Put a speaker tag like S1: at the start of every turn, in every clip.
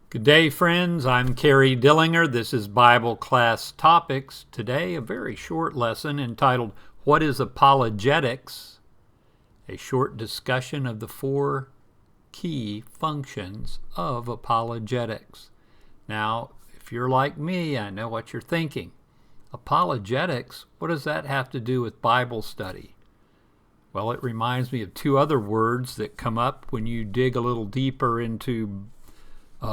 S1: Good day, friends. I'm Kerry Dillinger. This is Bible Class Topics. Today, a very short lesson entitled, What is Apologetics? A short discussion of the four key functions of apologetics. Now, if you're like me, I know what you're thinking. Apologetics, what does that have to do with Bible study? Well, it reminds me of two other words that come up when you dig a little deeper into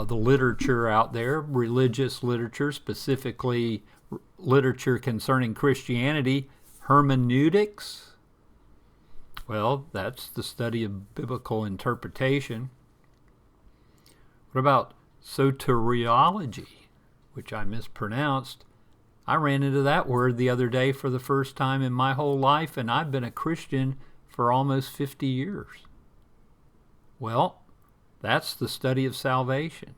S1: the literature out there, religious literature, specifically literature concerning Christianity. Hermeneutics, well, that's the study of biblical interpretation. What about soteriology, which I mispronounced? I ran into that word the other day for the first time in my whole life, and I've been a Christian for almost 50 years. Well, that's the study of salvation.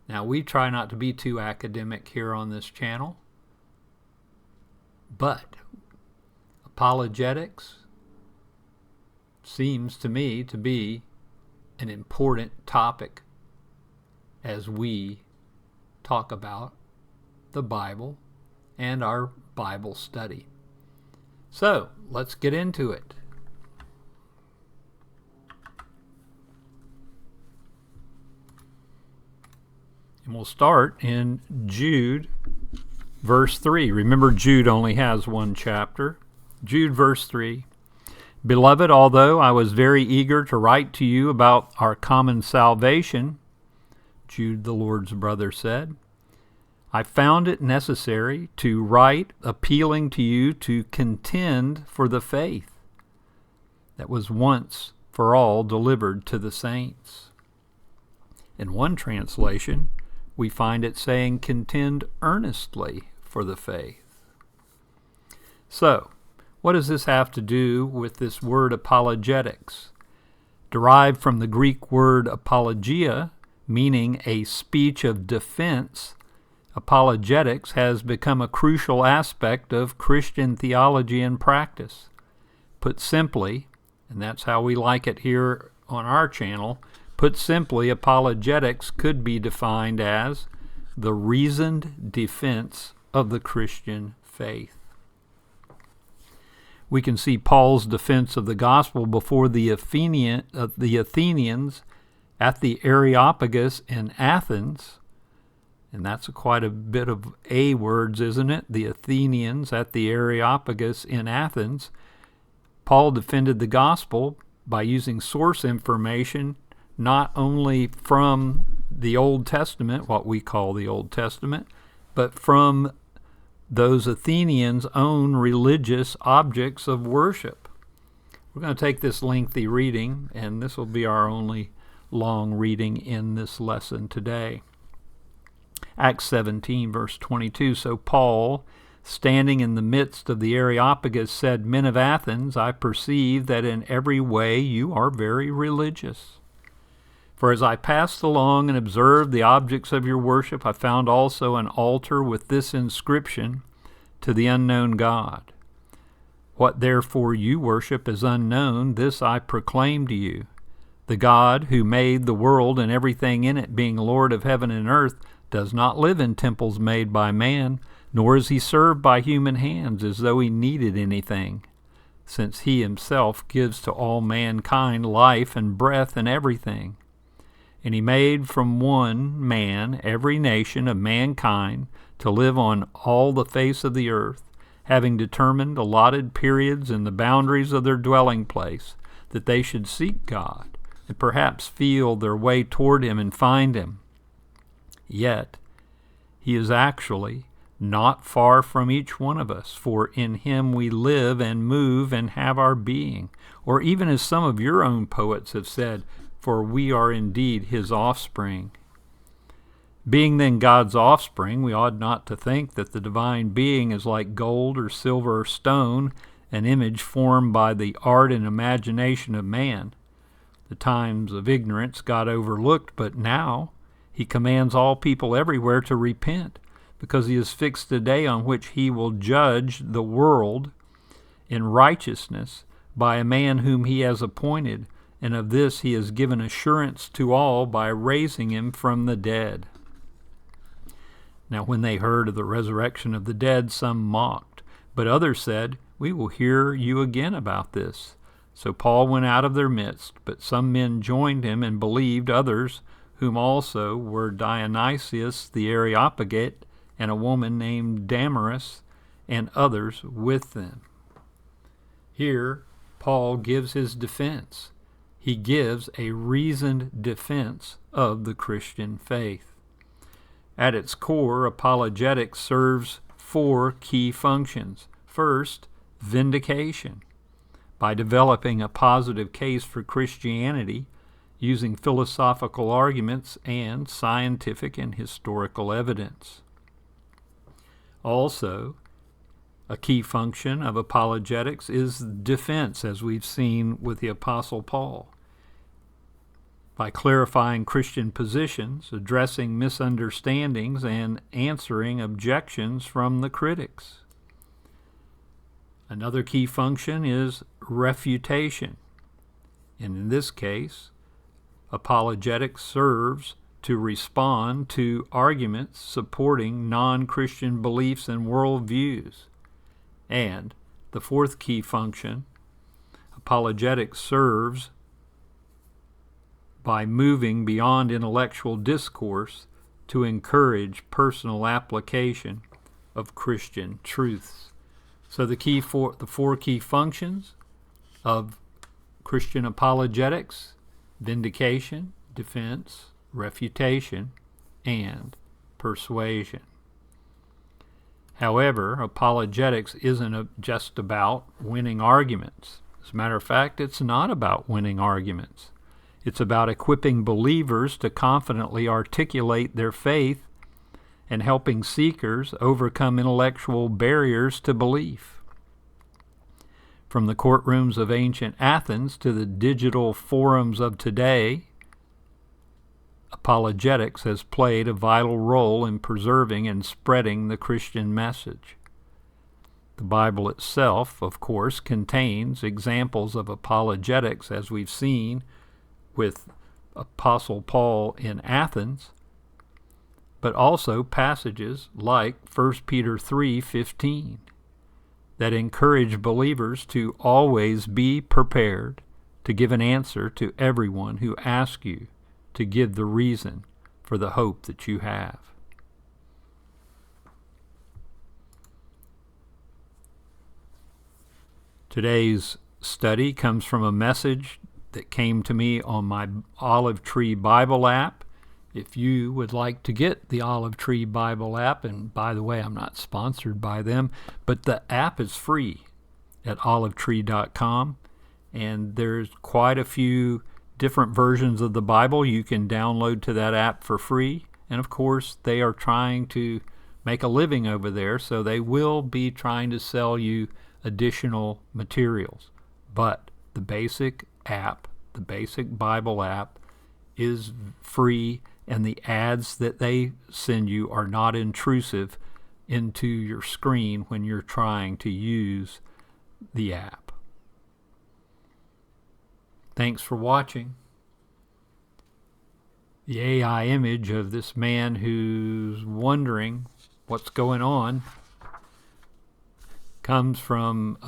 S1: Now, we try not to be too academic here on this channel, but apologetics seems to me to be an important topic as we talk about the Bible and our Bible study. So, let's get into it. And we'll start in Jude, verse 3. Remember, Jude only has one chapter. Jude, verse 3. Beloved, although I was very eager to write to you about our common salvation, Jude, the Lord's brother, said, I found it necessary to write appealing to you to contend for the faith that was once for all delivered to the saints. In one translation, we find it saying, contend earnestly for the faith. So, what does this have to do with this word apologetics? Derived from the Greek word apologia, meaning a speech of defense, apologetics has become a crucial aspect of Christian theology and practice. Put simply, and that's how we like it here on our channel, put simply, apologetics could be defined as the reasoned defense of the Christian faith. We can see Paul's defense of the gospel before the Athenians at the Areopagus in Athens, and that's quite a bit of A words, isn't it? The Athenians at the Areopagus in Athens. Paul defended the gospel by using source information not only from the Old Testament, what we call the Old Testament, but from those Athenians' own religious objects of worship. We're going to take this lengthy reading, and this will be our only long reading in this lesson today. Acts 17, verse 22, So Paul, standing in the midst of the Areopagus, said, Men of Athens, I perceive that in every way you are very religious. For as I passed along and observed the objects of your worship, I found also an altar with this inscription, To the unknown God. What therefore you worship is unknown, this I proclaim to you. The God who made the world and everything in it, being Lord of heaven and earth, does not live in temples made by man, nor is he served by human hands as though he needed anything, since he himself gives to all mankind life and breath and everything. And he made from one man every nation of mankind to live on all the face of the earth, having determined allotted periods and the boundaries of their dwelling place, that they should seek God, and perhaps feel their way toward him and find him. Yet he is actually not far from each one of us, for in him we live and move and have our being. Or even as some of your own poets have said, for we are indeed his offspring. Being then God's offspring, we ought not to think that the divine being is like gold or silver or stone, an image formed by the art and imagination of man. The times of ignorance God overlooked, but now he commands all people everywhere to repent, because he has fixed a day on which he will judge the world in righteousness by a man whom he has appointed, and of this he has given assurance to all by raising him from the dead." Now when they heard of the resurrection of the dead, some mocked, but others said, "We will hear you again about this." So Paul went out of their midst, but some men joined him and believed, others, whom also were Dionysius the Areopagite, and a woman named Damaris, and others with them. Here, Paul gives his defense. He gives a reasoned defense of the Christian faith. At its core, apologetics serves 4 key functions. First, vindication. By developing a positive case for Christianity, using philosophical arguments and scientific and historical evidence. Also, a key function of apologetics is defense, as we've seen with the Apostle Paul. By clarifying Christian positions, addressing misunderstandings, and answering objections from the critics. Another key function is refutation. And in this case, apologetics serves to respond to arguments supporting non-Christian beliefs and worldviews. And the 4th key function, apologetics serves by moving beyond intellectual discourse to encourage personal application of Christian truths. So the 4 key functions of Christian apologetics: vindication, defense, refutation, and persuasion. However, apologetics isn't just about winning arguments. As a matter of fact, it's not about winning arguments. It's about equipping believers to confidently articulate their faith and helping seekers overcome intellectual barriers to belief. From the courtrooms of ancient Athens to the digital forums of today, apologetics has played a vital role in preserving and spreading the Christian message. The Bible itself, of course, contains examples of apologetics, as we've seen with Apostle Paul in Athens, but also passages like 1 Peter 3:15 that encourage believers to always be prepared to give an answer to everyone who asks you to give the reason for the hope that you have. Today's study comes from a message that came to me on my Olive Tree Bible app. If you would like to get the Olive Tree Bible app, and by the way, I'm not sponsored by them, but the app is free at olivetree.com, and there's quite a few different versions of the Bible you can download to that app for free. And of course, they are trying to make a living over there, so they will be trying to sell you additional materials. But the basic app, the basic Bible app, is free, and the ads that they send you are not intrusive into your screen when you're trying to use the app. Thanks for watching. The AI image of this man who's wondering what's going on comes from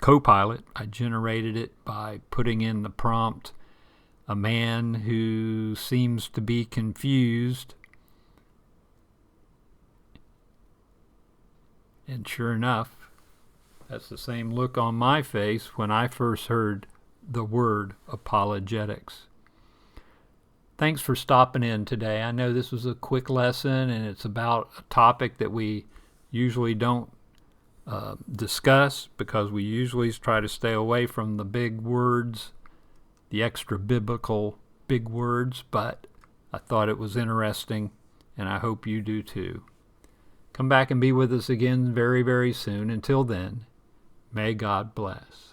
S1: Copilot. I generated it by putting in the prompt, a man who seems to be confused. And sure enough, that's the same look on my face when I first heard the word apologetics. Thanks for stopping in today. I know this was a quick lesson, and it's about a topic that we usually don't discuss, because we usually try to stay away from the big words, the extra biblical big words, but I thought it was interesting, and I hope you do too. Come back and be with us again very, very soon. Until then, may God bless.